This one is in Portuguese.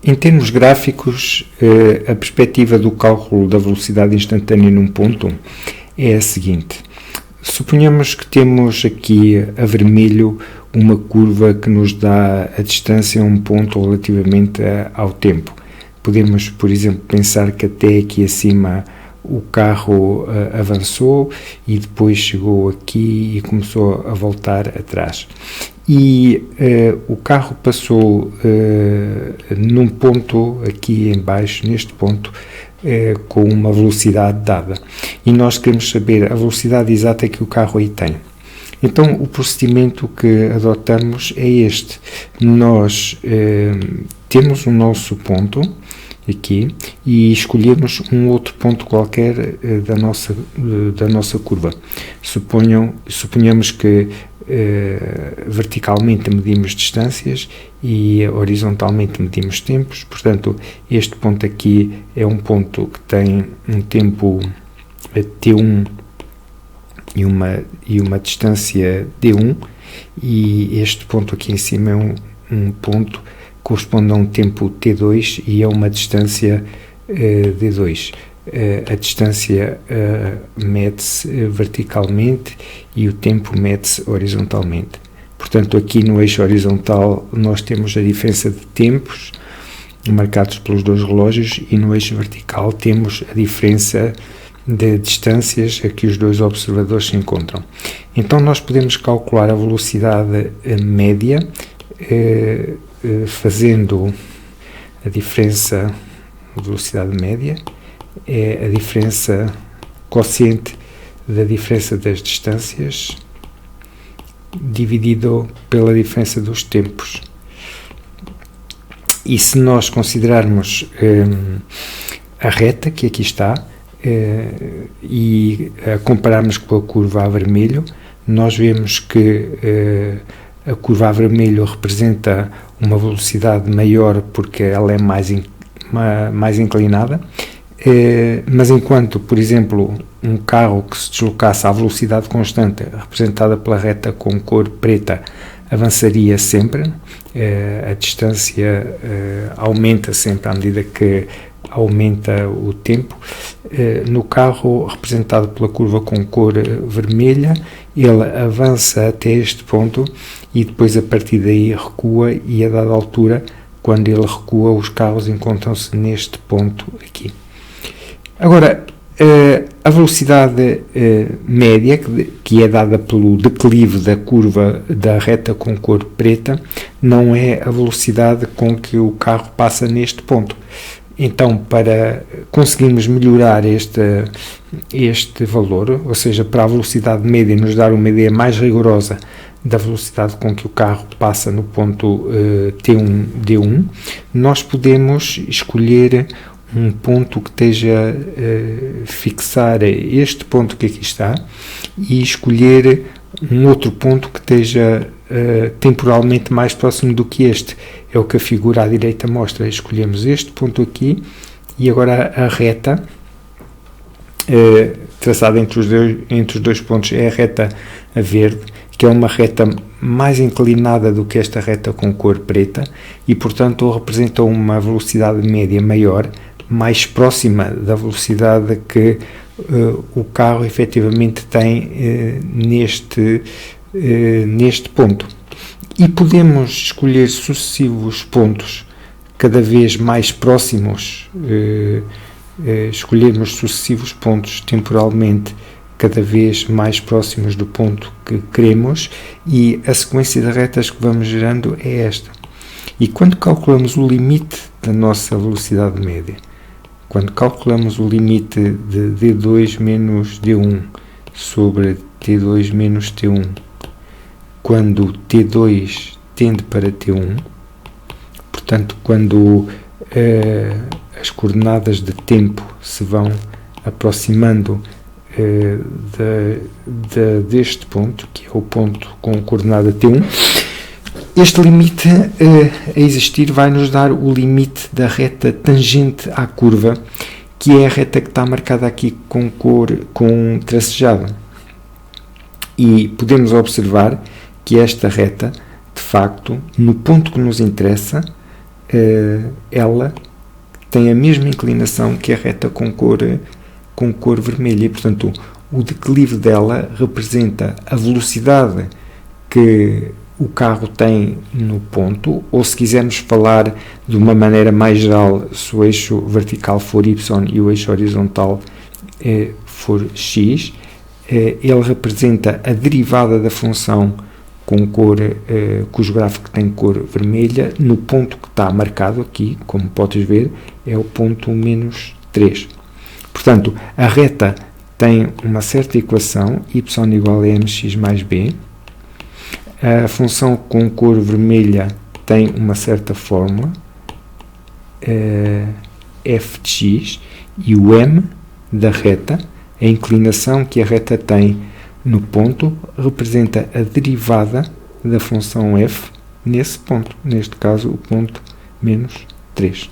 Em termos gráficos, a perspectiva do cálculo da velocidade instantânea num ponto é a seguinte. Suponhamos que temos aqui a vermelho uma curva que nos dá a distância a um ponto relativamente ao tempo. Podemos, por exemplo, pensar que até aqui acima o carro avançou e depois chegou aqui e começou a voltar atrás. E o carro passou num ponto aqui em baixo, neste ponto, com uma velocidade dada. E nós queremos saber a velocidade exata que o carro aí tem. Então, o procedimento que adotamos é este. Nós temos o nosso ponto aqui e escolhemos um outro ponto qualquer da nossa curva. Suponhamos que verticalmente medimos distâncias e horizontalmente medimos tempos. Portanto, este ponto aqui é um ponto que tem um tempo t1 e uma distância d1, e este ponto aqui em cima é um ponto que corresponde a um tempo t2 e a uma distância d2. A distância mede-se verticalmente e o tempo mede-se horizontalmente. Portanto, aqui no eixo horizontal nós temos a diferença de tempos marcados pelos dois relógios, e no eixo vertical temos a diferença de distâncias a que os dois observadores se encontram. Então nós podemos calcular a velocidade média fazendo a diferença, a velocidade média é a diferença quociente da diferença das distâncias dividido pela diferença dos tempos. E se nós considerarmos a reta que aqui está e compararmos com a curva a vermelho, nós vemos que a curva a vermelho representa uma velocidade maior porque ela é mais inclinada, mas enquanto, por exemplo, um carro que se deslocasse à velocidade constante, representada pela reta com cor preta, avançaria sempre, a distância aumenta sempre à medida que aumenta o tempo. No carro representado pela curva com cor vermelha, ele avança até este ponto e depois a partir daí recua, e a dada altura, quando ele recua, os carros encontram-se neste ponto aqui. Agora, a velocidade média, que é dada pelo declive da curva da reta com cor preta, não é a velocidade com que o carro passa neste ponto. Então, para conseguirmos melhorar este valor, ou seja, para a velocidade média nos dar uma ideia mais rigorosa da velocidade com que o carro passa no ponto T1, D1, nós podemos escolher um ponto que esteja fixar este ponto que aqui está e escolher um outro ponto que esteja temporalmente mais próximo do que este. É o que a figura à direita mostra. Escolhemos este ponto aqui e agora a reta traçada entre os dois pontos é a reta a verde, que é uma reta mais inclinada do que esta reta com cor preta e, portanto, representa uma velocidade média maior, mais próxima da velocidade que o carro efetivamente tem neste ponto. E podemos escolher sucessivos pontos cada vez mais próximos, escolhermos sucessivos pontos temporalmente cada vez mais próximos do ponto que queremos, e a sequência de retas que vamos gerando é esta. E quando calculamos o limite da nossa velocidade média, quando calculamos o limite de D2 menos D1 sobre T2 menos T1, quando T2 tende para T1, portanto, quando as coordenadas de tempo se vão aproximando deste ponto, que é o ponto com coordenada T1, este limite a existir vai nos dar o limite da reta tangente à curva, que é a reta que está marcada aqui com tracejado. E podemos observar que esta reta, de facto, no ponto que nos interessa, ela tem a mesma inclinação que a reta com cor vermelha e, portanto, o declive dela representa a velocidade que o carro tem no ponto, ou se quisermos falar de uma maneira mais geral, se o eixo vertical for Y e o eixo horizontal for X, ele representa a derivada da função cujo gráfico tem cor vermelha, no ponto que está marcado aqui, como podes ver, é o ponto menos 3. Portanto, a reta tem uma certa equação, y igual a mx mais b. A função com cor vermelha tem uma certa fórmula, f de x, e o m da reta, a inclinação que a reta tem no ponto, representa a derivada da função f nesse ponto, neste caso o ponto menos 3.